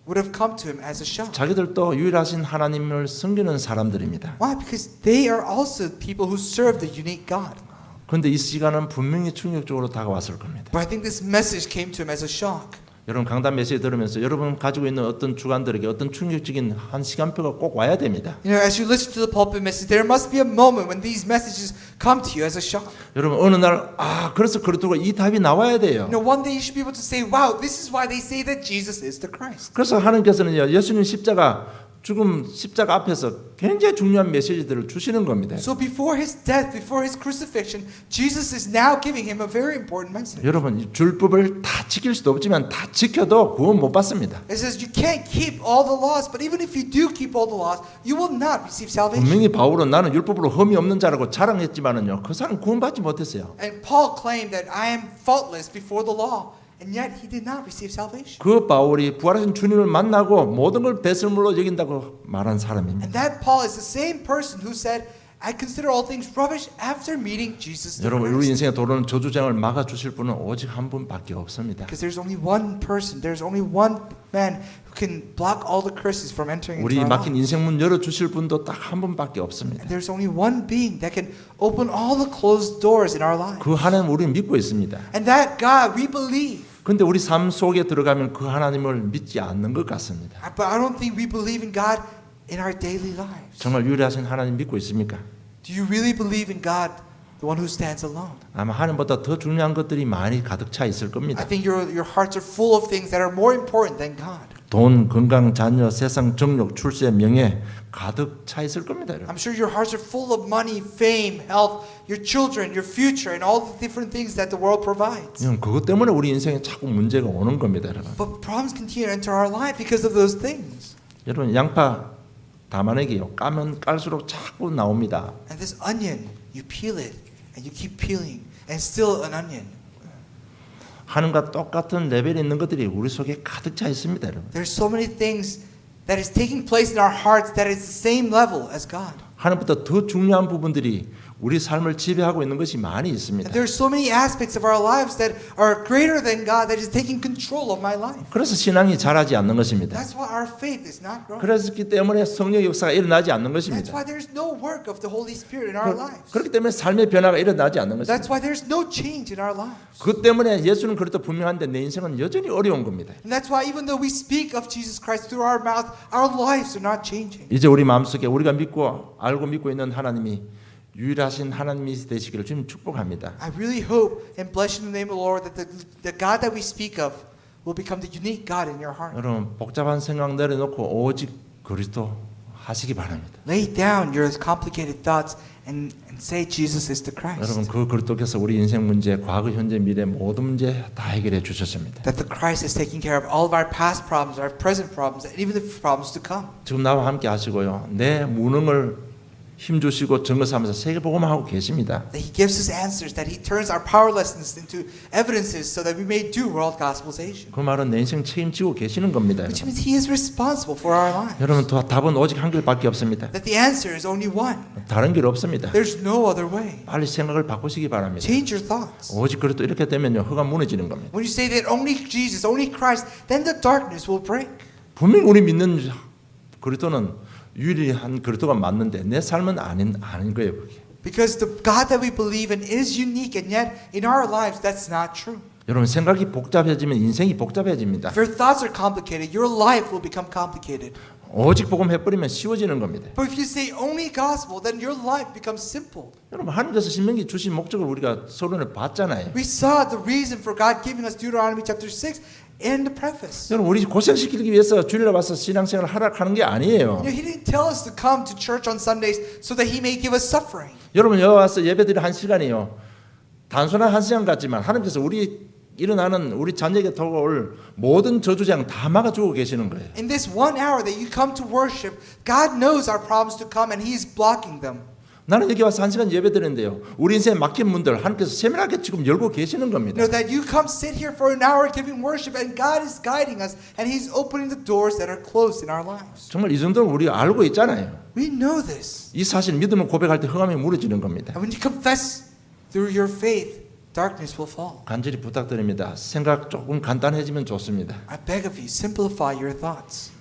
would have come to him as a shock. 자기들도 유일하신 하나님을 섬기는 사람들입니다. Why? Because they are also people who serve the unique God. 그런데 이 시간은 분명히 충격적으로 다가왔을 겁니다. But I think this message came to him as a shock. 여러분 강단 메시지 들으면서 여러분 가지고 있는 어떤 주관들에게 어떤 충격적인 한 시간표가 꼭 와야 됩니다. You know, as you listen to the pulpit message, there must be a moment when these messages come to you as a shock. 여러분 어느 날 그래서 그렇다고 이 답이 나와야 돼요. You know, one day you should be able to say, "Wow, this is why they say that Jesus is the Christ." 그래서 하나님께서는요, 예수님 죽음 십자가 앞에서 굉장히 중요한 메시지들을 주시는 겁니다. So before his death, before his crucifixion, Jesus is now giving him a very important message. 여러분 이 율법을 다 지킬 수도 없지만 다 지켜도 구원 못 받습니다. It says you can't keep all the laws, but even if you do keep all the laws, you will not receive salvation. 분명히 바울은 나는 율법으로 흠이 없는 자라고 자랑했지만은요, 그 사람 구원받지 못했어요. And Paul claimed that I am faultless before the law, and yet he did not receive salvation. 그 바울이 부활하신 주님을 만나고 모든 걸 배설물로 여긴다고 말한 사람입니다. And that Paul is the same person who said, I consider all things rubbish after meeting Jesus the 여러분 우리 Christ. 인생에 도는 저주장을 막아 주실 분은 오직 한 분밖에 없습니다. Because there's only one person, there's only one man who can block all the curses from entering into 우리 our 막힌 lives. 인생 문 열어 주실 분도 딱 한 분밖에 없습니다. And there's only one being that can open all the closed doors in our lives. 그 하나님 우리는 믿고 있습니다. And that God we believe. 근데 우리 삶 속에 들어가면 그 하나님을 믿지 않는 것 같습니다. But I don't think we believe in God in our daily lives. 정말 유일하신 하나님 믿고 있습니까? Do you really believe in God, the one who stands alone? 아마 하나님보다 더 중요한 것들이 많이 가득 차 있을 I 겁니다. think your hearts are full of things that are more important than God. 돈, 건강, 자녀, 세상, 정욕, 출세, 명예 가득 차 있을 겁니다. 여러분. I'm sure your hearts are full of money, fame, health, your children, your future, and all the different things that the world provides. 그것 때문에 우리 인생에 자꾸 문제가 오는 겁니다. 여러분. But problems continue to enter our life because of those things. 여러분 양파 담아내기요. 까면 깔수록 자꾸 나옵니다. And this onion, you peel it, and you keep peeling, and still an onion. 하나님과 똑같은 레벨에 있는 것들이 우리 속에 가득 차 있습니다. 여러분. There's so many things that is taking place in our hearts that is the same level as God. 하나님보다 더 중요한 부분들이 우리 삶을 지배하고 있는 것이 많이 있습니다. And there are so many aspects of our lives that are greater than God that is taking control of my life. 그래서 신앙이 자라지 않는 것입니다. That's why our faith is not growing. 그렇기 때문에 성령 역사가 일어나지 않는 That's 것입니다. why there's no work of the Holy Spirit in our lives. 그렇기 때문에 삶의 변화가 일어나지 않는 That's 것입니다. why there's no change in our lives. 그 때문에 예수는 그렇다 분명한데 내 인생은 여전히 어려운 겁니다. And that's why even though we speak of Jesus Christ through our mouth, our lives are not changing. 이제 우리 마음속에 우리가 믿고 알고 믿고 있는 하나님이 유일하신 하나님이 되시기를 주님 축복합니다. I really hope and bless in the name of the Lord that the God that we speak of will become the unique God in your heart. 여러분 복잡한 생각 내려놓고 오직 그리스도 하시기 바랍니다. Lay down your complicated thoughts and say Jesus is the Christ. 여러분 그 그리스도께서 우리 인생 문제, 과거, 현재, 미래 모든 문제 다 해결해 주셨습니다. That the Christ is taking care of all of our past problems, our present problems, and even the problems to come. 지금 나와 함께 하시고요. 내 무능을 힘 주시고 증거삼아서 세계 복음하고 계십니다. That He gives us answers, that He turns our powerlessness into evidences so that we may do world gospelization. 그 말은 내 인생 책임지고 계시는 겁니다. Which means He is responsible for our lives. 여러분 답은 오직 한 길밖에 없습니다. That the answer is only one. 다른 길 없습니다. There's no other way. 빨리 생각을 바꾸시기 바랍니다. Change your thoughts. 오직 그래도 이렇게 되면요 흑가 무너지는 겁니다. When you say that only Jesus, only Christ, then the darkness will break. 분명히 우리 믿는 그리스도는 유일한 그리스도가 맞는데 내 삶은 아닌 거예요. 그게. Because the God that we believe in is unique, and yet in our lives that's not true. 여러분 생각이 복잡해지면 인생이 복잡해집니다. If your thoughts are complicated, your life will become complicated. 오직 복음 해버리면 쉬워지는 겁니다. But if you say only gospel, then your life becomes simple. 여러분 하나님께서 신명기 주신 목적을 우리가 서론에 봤잖아요. We saw the reason for God giving us Deuteronomy chapter 6 in the preface. 여러분 우리 고생시키기 위해서 주일날 와서 신앙생활을 하라는 게 아니에요. You know, He didn't tell us to come to church on Sundays so that He may give us suffering. 여러분 여기 와서 예배드리는 한 시간이요. 단순한 한 시간 같지만 하나님께서 우리 일어나는 우리 자녀에게 다가올 모든 저주장 다 막아주고 계시는 거예요. In this 1 hour that you come to worship, God knows our problems to come and He's blocking them. 나는 여기 와서 한 시간 예배드리는데요. 우리 인생에 막힌 문들 하나님께서 세밀하게 지금 열고 계시는 겁니다. Know that you come sit here for an hour giving worship and God is guiding us and He's opening the doors that are closed in our lives. 정말 이 정도는 우리가 알고 있잖아요. We know this. 이 사실 믿음을 고백할 때 흑암이 무너지는 겁니다. And when you confess through your faith, darkness will fall. 간절히 부탁드립니다. 생각 조금 간단해지면 좋습니다. I beg of you, simplify your thoughts.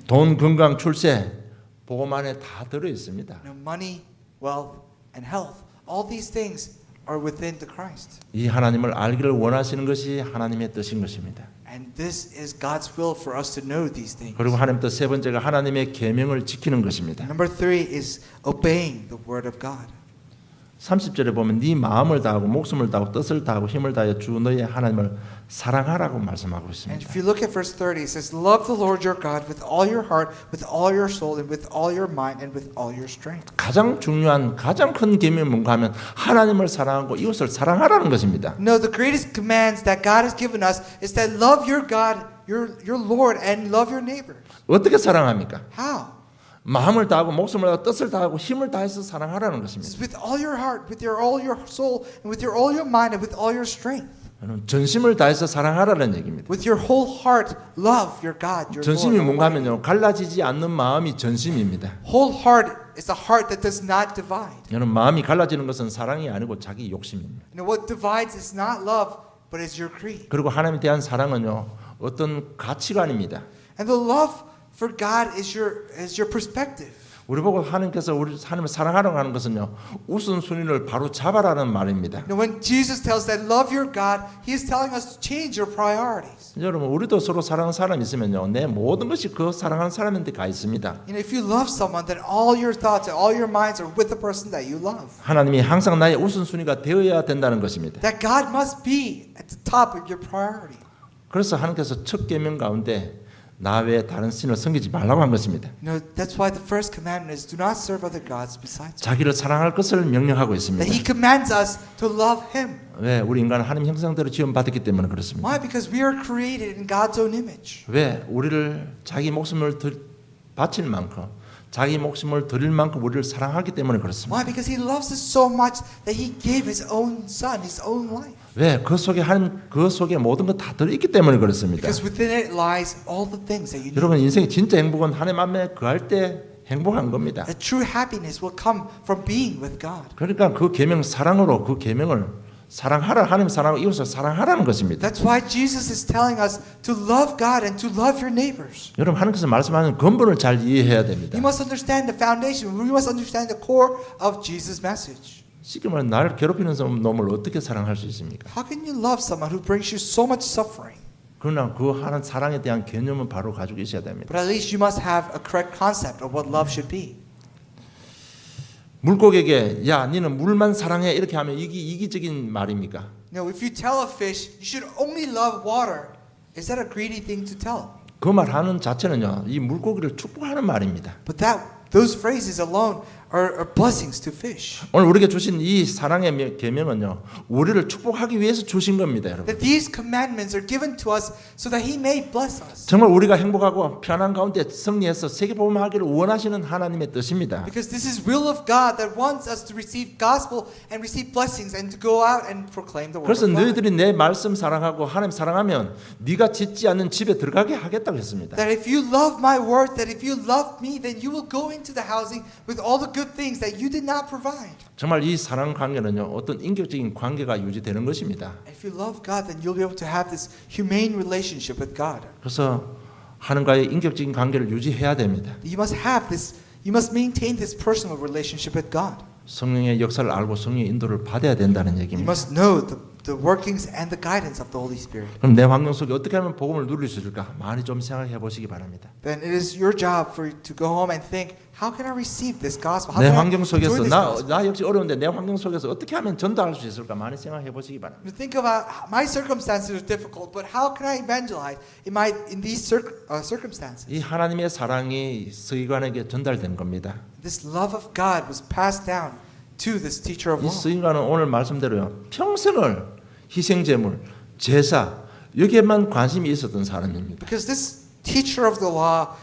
돈, 건강, 출세 복음 안에 다 들어 있습니다. You know, money, wealth, and health, all these things are within the Christ. 이 하나님을 알기를 원하시는 것이 하나님의 뜻인 것입니다. And this is God's will for us to know these things. 그리고 하나님 뜻 세 번째가 하나님의 계명을 지키는 것입니다. Number 3 is obeying the word of God. 30절에 보면 네 마음을 다하고 목숨을 다하고 뜻을 다하고 힘을 다하여 주 너의 하나님을 사랑하라고 말씀하고 And 있습니다. if you look at verse 30, it says, Love the Lord your God with all your heart, with all your soul, and with all your mind, and with all your strength. 가장 중요한 가장 큰 계명이 뭔가 하면 하나님을 사랑하고 이웃을 사랑하라는 것입니다. No, the greatest commands that God has given us is that love your God, your Lord, and love your neighbor. 어떻게 사랑합니까? How? 마음을 다하고 목숨을 다하고 뜻을 다하고 힘을 다해서 사랑하라는 It's 것입니다. with all your heart, with all your soul, and with all your mind, and with all your strength. 여러분, 전심을 다해서 사랑하라는 얘기입니다. With your whole heart, love your God, your 전심이 Lord. 뭔가 하면요 갈라지지 않는 마음이 전심입니다. Whole heart is a heart that does not divide. 여러분 마음이 갈라지는 것은 사랑이 아니고 자기 욕심입니다. You know, what divides is not love, but is your greed. 그리고 하나님에 대한 사랑은요 어떤 가치관입니다. And the love for God is your perspective. 우리 보고 하나님께서 우리 하나님을 사랑하라고 하는 것은요 우선순위를 바로 잡아라는 말입니다. Now, when Jesus tells that love your God, He is telling us to change your priorities. 여러분 우리도 서로 사랑하는 사람이 있으면요 내 모든 것이 그 사랑하는 사람한테 가 있습니다. You know, if you love someone, then all your thoughts and all your minds are with the person that you love. 하나님이 항상 나의 우선순위가 되어야 된다는 것입니다. That God must be at the top of your priority. 그래서 하나님께서 첫 계명 가운데 나 외에 다른 신을 섬기지 말라고 한 것입니다. You know, that's why the first commandment is do not serve other gods besides me. 자기를 사랑할 것을 명령하고 있습니다. That He commands us to love Him. 왜? 우리 인간은 하나님 형상대로 지음받았기 때문에 그렇습니다. Why? Because we are created in God's own image. 왜? 우리를 자기 목숨을 바칠 만큼 자기 목숨을 드릴 만큼 우리를 사랑하기 때문에 그렇습니다. Why? Because He loves us so much that He gave His own Son, His own life. 왜? 그 속에 그 속에 모든 것 다 들어있기 때문에 그렇습니다. Because within it lies all the things that you need. 여러분 인생의 진짜 행복은 하나님 앞에 거할 때 행복한 겁니다. That true happiness will come from being with God. 그러니까 그 계명 사랑으로 그 계명을 사랑하라 하나님 사랑하고 이웃을 사랑하라는 것입니다. That's why Jesus is telling us to love God and to love your neighbors. 여러분 하나님께서 말씀하는 근본을 잘 이해해야 됩니다. You must understand the foundation. We must understand the core of Jesus' message. 쉽게 말하면 나를 괴롭히는 놈을 어떻게 사랑할 수 있습니까? How can you love someone who brings you so much suffering? 그러나 그 하는 사랑에 대한 개념은 바로 가지고 있어야 됩니다. But at least you must have a correct concept of what love should be. 물고기에게 야 니는 물만 사랑해 이렇게 하면 이게 이기적인 말입니까? No, if you tell a fish you should only love water, is that a greedy thing to tell? 그 말하는 자체는요 이 물고기를 축복하는 말입니다. But those phrases alone are blessings to fish. 오늘 우리에게 주신 이 사랑의 계명은요, 우리를 축복하기 위해서 주신 겁니다, 여러분. That these commandments are given to us so that He may bless us. 정말 우리가 행복하고 편한 가운데 승리해서 세계복음하기를 원하시는 하나님의 뜻입니다. Because this is will of God that wants us to receive gospel and receive blessings and to go out and proclaim the word 그래서 of God. 너희들이 내 말씀 사랑하고 하나님 사랑하면 네가 짓지 않는 집에 들어가게 하겠다고 했습니다. That if you love my word, that if you love me, then you will go into the housing with all the good things that you did not provide. 정말 이 사랑 관계는요, 어떤 인격적인 관계가 유지되는 것입니다. And if you love God, then you'll be able to have this humane relationship with God. 그래서 하나님과의 인격적인 관계를 유지해야 됩니다. You must maintain this personal relationship with God. 성령의 역사를 알고 성령의 인도를 받아야 된다는 You 얘기입니다. must know the workings and the guidance of the Holy Spirit. 그럼 내 환경 속에 어떻게 하면 복음을 누릴 수 있을까? 많이 좀 생각해 보시기 바랍니다. Then it is your job for you to go home and think, how can I receive this gospel? How 내 can I 환경 속에서 enjoy this gospel? 나 역시 어려운데 내 환경 속에서 어떻게 하면 전도할 수 있을까? 많이 생각해 보시기 바랍니다. You think about my circumstances are difficult, but how can I evangelize in these circumstances? 이 하나님의 사랑이 서기관에게 전달된 겁니다. This love of God was passed down to this teacher of 이 law. 서기관은 오늘 말씀대로요, 평생을 희생제물, 제사 여기에만 관심이 있었던 사람입니다. Because this teacher of the law,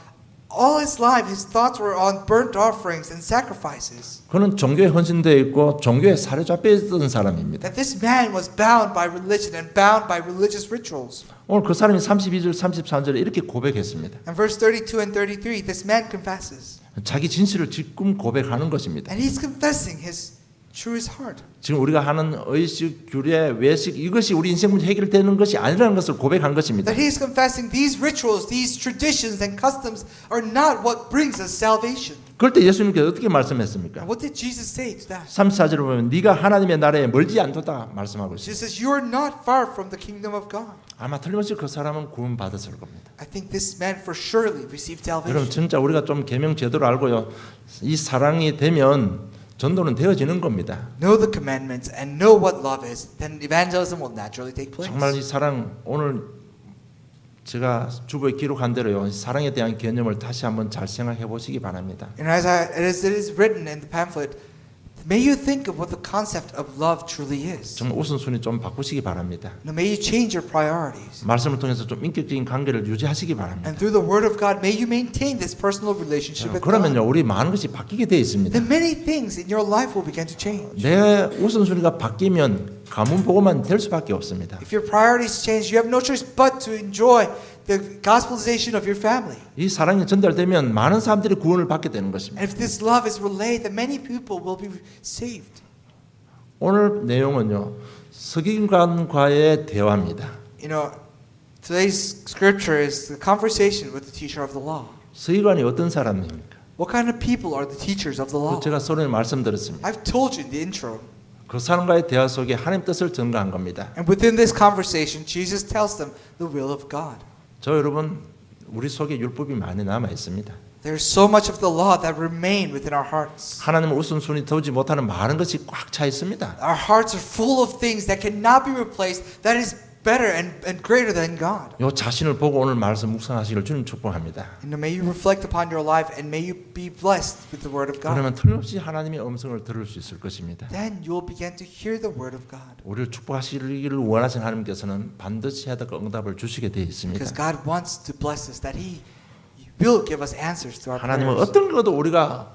all his life, his thoughts were on burnt offerings and sacrifices. 그는 종교에 헌신되어 있고 종교에 사로잡혀 있던 사람입니다. That this man was bound by religion and bound by religious rituals. 오늘 그 사람이 32절, 33절에 이렇게 고백했습니다. And verse 32 and 33, this man confesses. 자기 진실을 지금 고백하는 것입니다. And he's confessing his true his heart. 지금 우리가 하는 의식, 규례, 외식 이것이 우리 인생 문제 해결되는 것이 아니라는 것을 고백한 것입니다. That he is confessing these rituals, these traditions and customs are not what brings us salvation. 그럴 때 예수님께서 어떻게 말씀했습니까? And what did Jesus say to that? 34절을 보면 네가 하나님의 나라에 멀지 않도다 말씀하고 있습니다. Jesus says, you are not far from the kingdom of God. 아마 틀림없이 그 사람은 구원 받았을 겁니다. I think this man for surely received 여러분 salvation. 진짜 우리가 좀 계명 제대로 알고요, 이 사랑이 되면 전도는 되어지는 겁니다. Know the commandments and know what love is, then evangelism will naturally take place. 정말 이 사랑, 오늘 제가 주보에 기록한 대로요, 사랑에 대한 개념을 다시 한번 잘 생각해 보시기 바랍니다. And as it is written in the pamphlet, may you think of what the concept of love truly is. 정말 우선순위 좀 바꾸시기 바랍니다. Now may you change your priorities. 말씀을 통해서 좀 인격적인 관계를 유지하시기 바랍니다. And through the word of God, may you maintain this personal relationship with God. 그러면요, 우리 많은 것이 바뀌게 되어 있습니다. Then many things in your life will begin to change. 내 우선순위가 바뀌면 가문 보고만 될 수밖에 없습니다. If your priorities change, you have no choice but to enjoy the gospelization of your family. 이 사랑이 전달되면 많은 사람들이 구원을 받게 되는 것입니다. And if this love is relayed, then many people will be saved. 오늘 내용은요, 서기관과의 대화입니다. You know, today's scripture is the conversation with the teacher of the law. 서기관이 어떤 사람입니까? What kind of people are the teachers of the law? 제가 서론에 말씀드렸습니다. I've told you in the intro. 그 사람과의 대화 속에 하나님 뜻을 전가한 겁니다. And within this conversation, Jesus tells them the will of God. 저 여러분, 우리 속에 율법이 많이 남아 있습니다. There's so much of the law that remain within our hearts. 하나님을 우선순위 두지 못하는 많은 것이 꽉 차 있습니다. Our hearts are full of things that cannot be replaced, that is better and greater than God. 요 자신을 보고 오늘 말씀 묵상하시기를 주님 축복합니다. And may you reflect upon your life and may you be blessed with the word of God. 그러면 틀림없이 하나님의 음성을 들을 수 있을 것입니다. Then you will begin to hear the word of God. 우리를 축복하시기를 원하시는 하나님께서는 반드시 해야 될 응답을 주시게 되어 있습니다. Because God wants to bless us, that He will give us answers to our 하나님은 prayers. 어떤 것도 우리가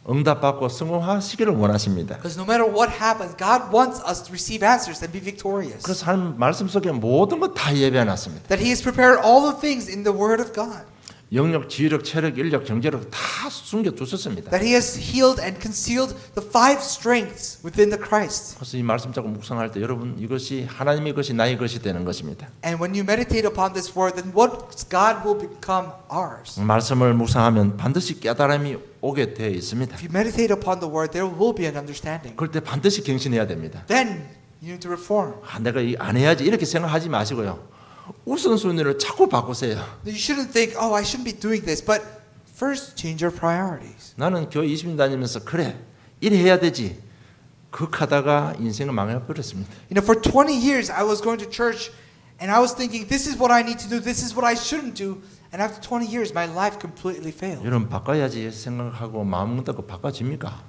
응답받고 성공하시기를 원하십니다. Because no matter what happens, God wants us to receive answers and be victorious. 그래서 하나님 말씀 속에 모든 것 다 예배해놨습니다. That He has prepared all the things in the word of God. 영력, 지휘력, 체력, 인력, 경제력 다 숨겨주셨습니다. That He has healed and concealed the 5 strengths within the Christ. 그래서 이 말씀 자꾸 묵상할 때 여러분 이것이 하나님의 것이 나의 것이 되는 것입니다. And when you meditate upon this word, then what God will become ours. 말씀을 묵상하면 반드시 깨달음이 오게 되어 있습니다. If you meditate upon the word, there will be an understanding. 그럴 때 반드시 경신해야 됩니다. Then you need to reform. 내가 안 해야지 이렇게 생각하지 마시고요. 우선순위를 자꾸 바꾸세요. You shouldn't think, oh, I shouldn't be doing this, but first change your priorities. 나는 교회 20년 다니면서 그래 이래 해야 되지 그렇게 인생을 망해버렸습니다. You know, for 20 years I was going to church and I was thinking, this is what I need to do, this is what I shouldn't do, And after 20 years, my life completely failed. 여러분 바꿔야지 생각하고 마음 먹다고 바꿔집니까?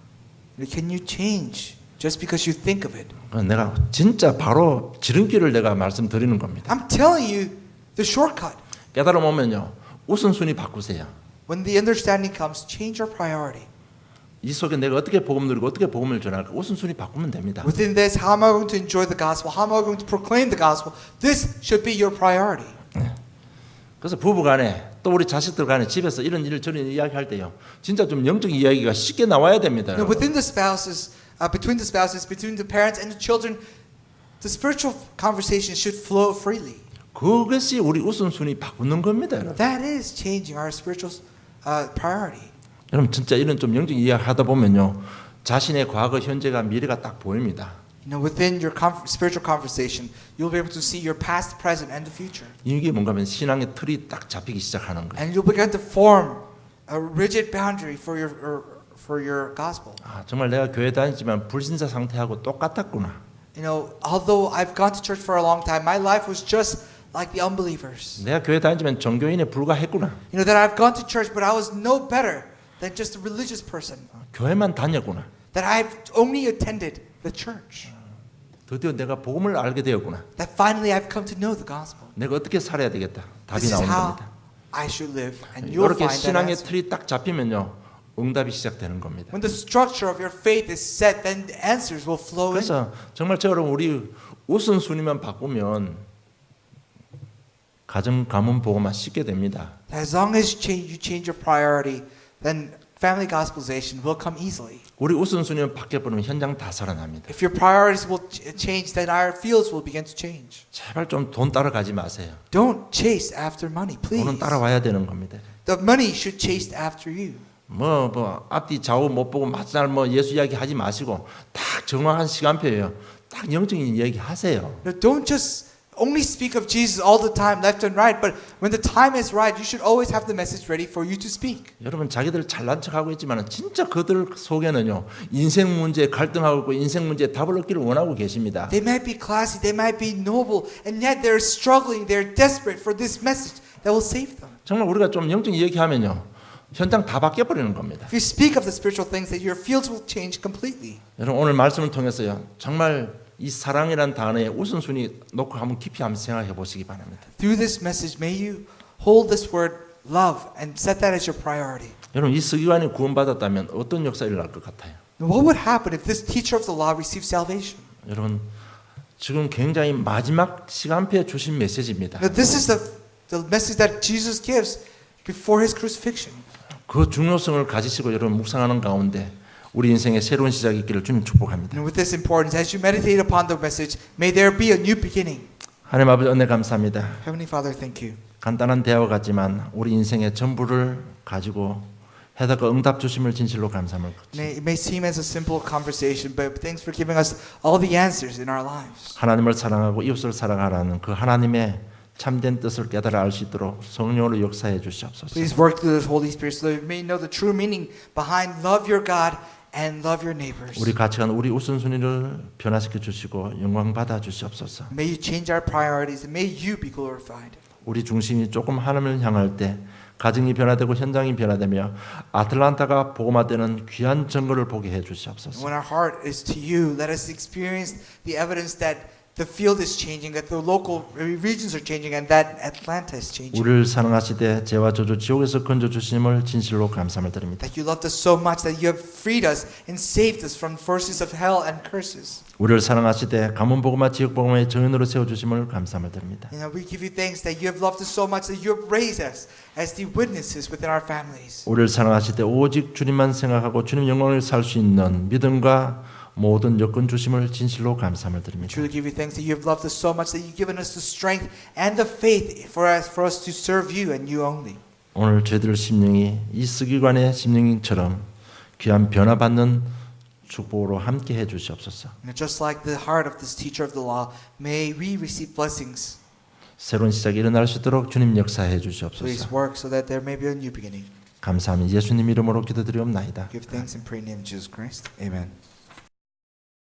Can you change just because you think of it? 내가 진짜 바로 지름길을 내가 말씀드리는 겁니다. I'm telling you the shortcut. 깨달음 오면요 우선순위 바꾸세요. When the understanding comes, change your priority. 이 속에 내가 어떻게 복음 누리고 어떻게 복음을 전할까 우선순위 바꾸면 됩니다. Within this, how am I going to enjoy the gospel? How am I going to proclaim the gospel? This should be your priority. 그래서 부부간에 또 우리 자식들 간에 집에서 이런 저런 이야기할 때요 진짜 좀 영적 이야기가 쉽게 나와야 됩니다. Now, within the spouses, between the parents and the children, the spiritual conversation should flow freely. 그것이 우리 우선순위 바꾸는 겁니다. 여러분. That is changing our spiritual priority. 여러분 진짜 이런 좀 영적 이야기 하다 보면요 자신의 과거, 현재가 미래가 딱 보입니다. You know, within your spiritual conversation, you'll be able to see your past, present, and the future. 이게 뭔가면 신앙의 틀이 딱 잡히기 시작하는 거예요. And you'll begin to form a rigid boundary for your gospel. 아, 정말 내가 교회 다니지만 불신자 상태하고 똑같았구나. You know, although I've gone to church for a long time, my life was just like the unbelievers. 내가 교회 다니지만 종교인에 불과했구나. You know, that I've gone to church, but I was no better than just a religious person. 교회만 다녔구나. That I've only attended the church. 드디어 내가 복음을 알게 되었구나. That finally I've come to know the gospel. 내가 어떻게 살아야 되겠다. 답이 This is 나오는 how 겁니다. I should live, and you'll 이렇게 find that 신앙의 answer. 틀이 딱 잡히면요 응답이 시작되는 겁니다. When the structure of your faith is set, then the answers will flow in. 그래서 정말 저처럼 우리 우선순위만 바꾸면 가정 가문 복음만 쉽게 됩니다. As long as you change your priority, then family gospelization will come easily. 우리 우선순위만 바뀌어버리면 현장 다 살아납니다. If your priorities will change, then our fields will begin to change. 제발 좀 돈 따라가지 마세요. Don't chase after money, please. 돈은 따라와야 되는 겁니다. The money should chase after you. 앞뒤 좌우 못 보고 마찬 예수 이야기 하지 마시고 딱 정확한 시간표예요. 딱 영적인 이야기 하세요. Now, don't just only speak of Jesus all the time, left and right, but when the time is right, you should always have the message ready for you to speak. 여러분 자기들 잘난 척하고 있지만 진짜 그들 속에는요 인생 문제에 갈등하고 있고 인생 문제에 답을 얻기를 원하고 계십니다. They might be classy, they might be noble, and yet they're struggling, they're desperate for this message that will save them. 정말 우리가 좀 영적인 이야기하면요 현장 다 바뀌어 버리는 겁니다. If you speak of the spiritual things, that your fields will change completely. 여러분 오늘 말씀을 통해서요 정말 이 사랑이란 단어의 우선순위 놓고 한번 깊이 한번 생각해 보시기 바랍니다. Through this message, may you hold this word love and set that as your priority. 여러분 이 서기관이 구원받았다면 어떤 역사 일어날 것 같아요? Now, what would happen if this teacher of the law received salvation? 여러분 지금 굉장히 마지막 시간표에 주신 메시지입니다. Now, this is the message that Jesus gives before his crucifixion. 그 중요성을 가지시고 여러분 묵상하는 가운데 우리 인생의 새로운 시작이 있기를 주님 축복합니다. And with this importance, as you meditate upon the message, may there be a new beginning. 하나님 아버지 은혜 감사합니다. Heavenly Father, thank you. 간단한 대화 같지만 우리 인생의 전부를 가지고 해답과 응답 주심을 진실로 감사합니다. It may seem as a simple conversation, but thanks for giving us all the answers in our lives. 하나님을 사랑하고 이웃을 사랑하라는 그 하나님의 참된 뜻을 깨달아 알 수 있도록 성령으로 역사해 주시옵소서. Please work through the Holy Spirit so that we may know the true meaning behind love your God and love your neighbors. 우리 가치관, 우리 우선순위를 변화시켜 주시고 영광 받아 주시옵소서. May you change our priorities and may you be glorified. 우리 중심이 조금 하나님을 향할 때 가정이 변화되고 현장이 변화되며 아틀란타가 복음화되는 귀한 증거를 보게 해 주시옵소서. When our heart is to you, let us experience the evidence that the field is changing, that the local regions are changing, and that Atlanta is changing. 우리를 사랑하시되 죄와 저주 지옥에서 건져 주심을 진실로 감사를 드립니다. That you loved us so much that you have freed us and saved us from forces of hell and curses. 우리를 사랑하시되 가문 복음화 지역 복음화의 정인으로 세워 주심을 감사를 드립니다. You know, we give you thanks that you have loved us so much that you have raised us as the witnesses within our families. 우리를 사랑하시되 오직 주님만 생각하고 주님 영광을 살 수 있는 믿음과 모든 여건 주심을 진실로 감사를 드립니다. Truly give you thanks that you have loved us so much that you've given us the strength and the faith for us to serve you and you only. 오늘 저희들 심령이 이 서기관의 심령처럼 귀한 변화받는 축복으로 함께 해 주시옵소서. And just like the heart of this teacher of the law, may we receive blessings. 새로운 시작이 일어날 수 있도록 주님 역사해 Please 주시옵소서. work so that there may be a new beginning. 감사합니다. 예수님 이름으로 기도드리옵나이다. Give thanks and pray in the name of Jesus Christ. Amen.